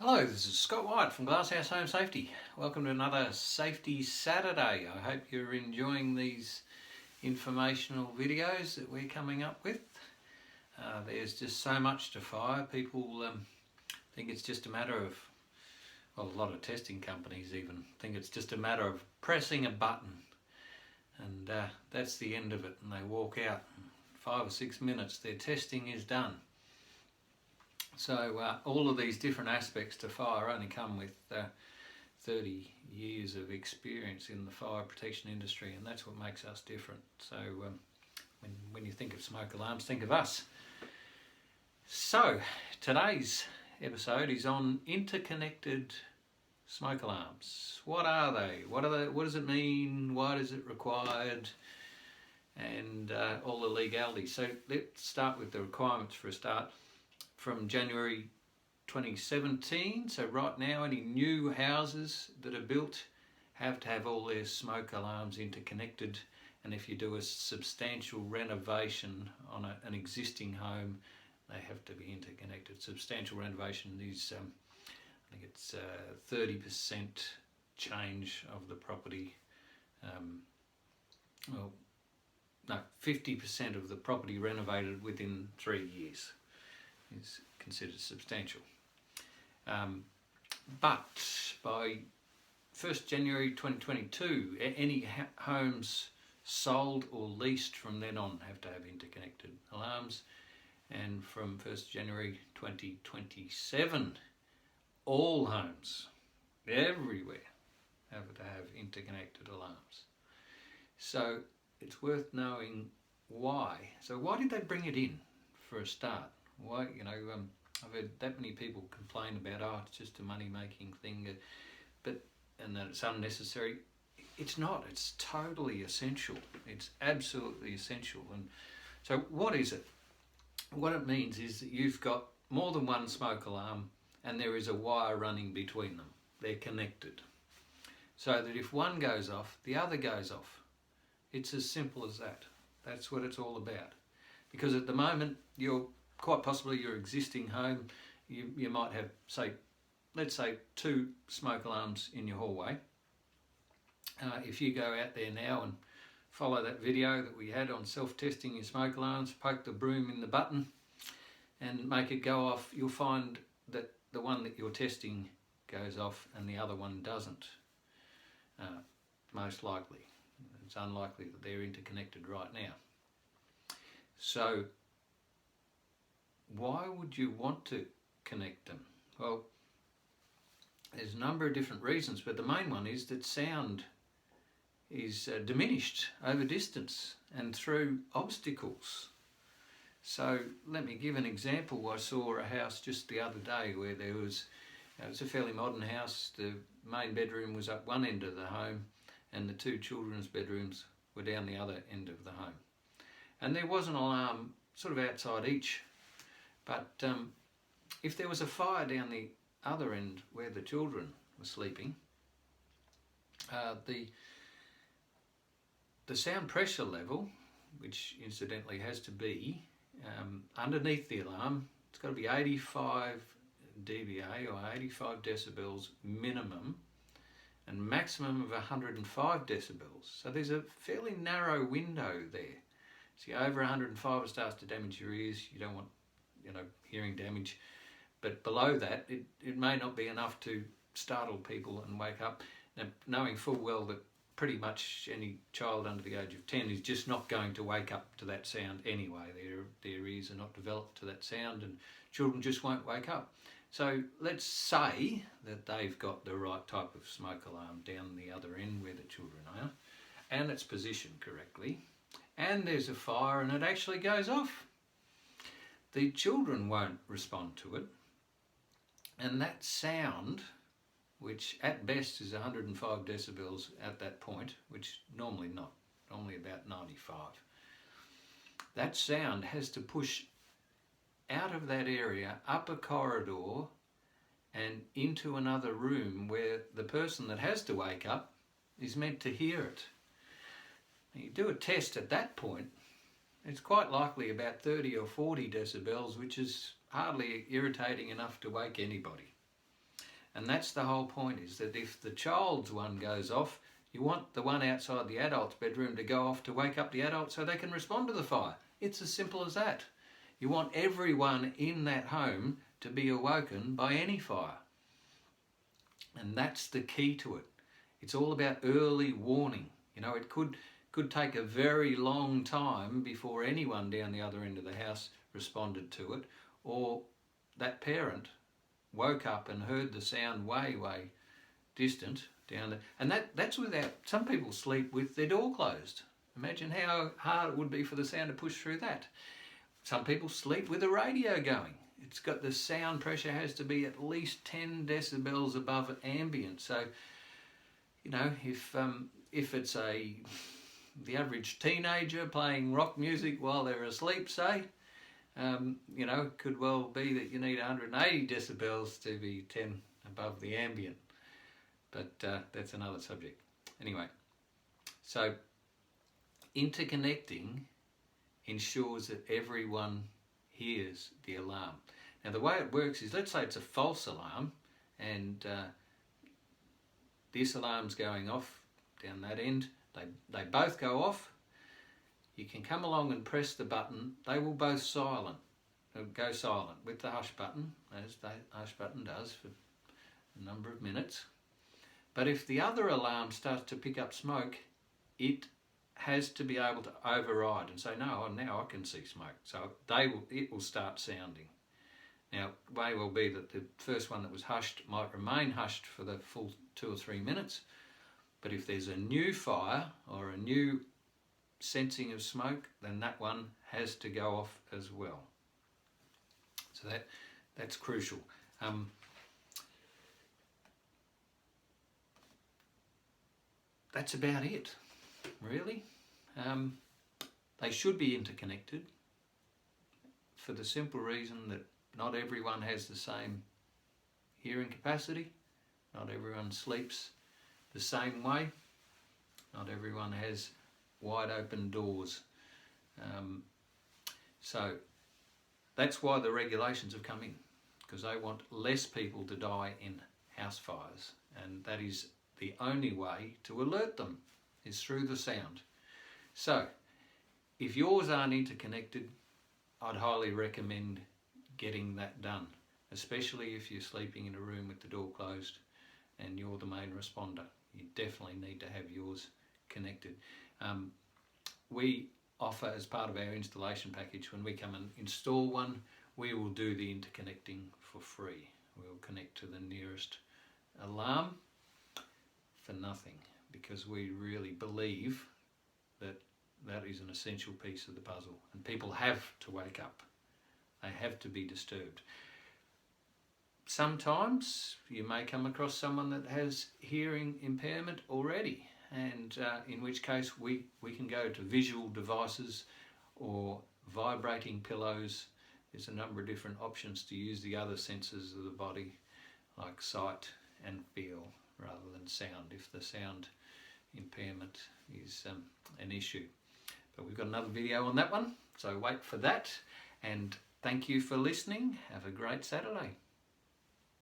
Hello, this is Scott White from Glasshouse Home Safety. Welcome to another Safety Saturday. I hope you're enjoying these informational videos that we're coming up with. There's just so much to fire. People think it's just a matter of, well, a lot of testing companies even think it's just a matter of pressing a button and that's the end of it, and they walk out. In 5 or 6 minutes their testing is done. So all of these different aspects to fire only come with 30 years of experience in the fire protection industry, and that's what makes us different. So when you think of smoke alarms, think of us. So today's episode is on interconnected smoke alarms. What are they? What does it mean? Why is it required? And all the legalities. So let's start with the requirements for a start. From January 2017, so right now any new houses that are built have to have all their smoke alarms interconnected, and if you do a substantial renovation on an existing home, they have to be interconnected. Substantial renovation is, I think it's 30% change of the property, 50% of the property renovated within 3 years. Is considered substantial. But by 1st January 2022, any homes sold or leased from then on have to have interconnected alarms, and from 1st January 2027, all homes everywhere have to have interconnected alarms. So it's worth knowing why. So why did they bring it in for a start? Why, I've heard that many people complain about, it's just a money-making thing, and that it's unnecessary. It's not. It's totally essential. It's absolutely essential. And so what is it? What it means is that you've got more than one smoke alarm and there is a wire running between them. They're connected. So that if one goes off, the other goes off. It's as simple as that. That's what it's all about. Because at the moment, quite possibly your existing home, you might have, let's say 2 smoke alarms in your hallway. If you go out there now and follow that video that we had on self-testing your smoke alarms, poke the broom in the button and make it go off, you'll find that the one that you're testing goes off and the other one doesn't, most likely. It's unlikely that they're interconnected right now. So why would you want to connect them? Well, there's a number of different reasons, but the main one is that sound is diminished over distance and through obstacles. So let me give an example. I saw a house just the other day where it was a fairly modern house. The main bedroom was up one end of the home and the 2 children's bedrooms were down the other end of the home. And there was an alarm sort of outside each. But if there was a fire down the other end where the children were sleeping, the sound pressure level, which incidentally has to be underneath the alarm, it's got to be 85 dBA or 85 decibels minimum, and maximum of 105 decibels. So there's a fairly narrow window there. See, over 105 it starts to damage your ears. You don't want hearing damage, but below that it may not be enough to startle people and wake up. Now, knowing full well that pretty much any child under the age of 10 is just not going to wake up to that sound anyway. Their ears are not developed to that sound, and children just won't wake up. So let's say that they've got the right type of smoke alarm down the other end where the children are, and it's positioned correctly, and there's a fire and it actually goes off. The children won't respond to it, and that sound, which at best is 105 decibels at that point, which normally not, normally about 95, that sound has to push out of that area, up a corridor and into another room where the person that has to wake up is meant to hear it. Now, you do a test at that point, it's quite likely about 30 or 40 decibels, which is hardly irritating enough to wake anybody. And that's the whole point, is that if the child's one goes off, you want the one outside the adult's bedroom to go off to wake up the adult so they can respond to the fire. It's as simple as that. You want everyone in that home to be awoken by any fire. And that's the key to it. It's all about early warning. You know, it could take a very long time before anyone down the other end of the house responded to it, or that parent woke up and heard the sound way distant down there. And that's without, some people sleep with their door closed. Imagine how hard it would be for the sound to push through that. Some people sleep with a radio going. It's got, the sound pressure has to be at least 10 decibels above ambient. So, you know, if it's the average teenager playing rock music while they're asleep, say, you know, it could well be that you need 180 decibels to be 10 above the ambient. But that's another subject. Anyway, so interconnecting ensures that everyone hears the alarm. Now the way it works is, let's say it's a false alarm, and this alarm's going off down that end. They both go off. You can come along and press the button. They will both go silent with the hush button, as the hush button does for a number of minutes. But if the other alarm starts to pick up smoke, it has to be able to override and say, no, now I can see smoke. So it will start sounding. Now, it may well be that the first one that was hushed might remain hushed for the full 2 or 3 minutes. But if there's a new fire or a new sensing of smoke, then that one has to go off as well. So that's crucial. That's about it, really. They should be interconnected for the simple reason that not everyone has the same hearing capacity. Not everyone sleeps the same way. Not everyone has wide open doors. So that's why the regulations have come in, because they want less people to die in house fires, and that is the only way to alert them, is through the sound. So if yours aren't interconnected, I'd highly recommend getting that done, especially if you're sleeping in a room with the door closed and you're the main responder. You definitely need to have yours connected. We offer, as part of our installation package, when we come and install one, we will do the interconnecting for free. We'll connect to the nearest alarm for nothing, because we really believe that that is an essential piece of the puzzle, and people have to wake up. They have to be disturbed. Sometimes you may come across someone that has hearing impairment already, and in which case we can go to visual devices or vibrating pillows. There's a number of different options to use the other senses of the body, like sight and feel, rather than sound, if the sound impairment is an issue. But we've got another video on that one, so wait for that. And thank you for listening. Have a great Saturday.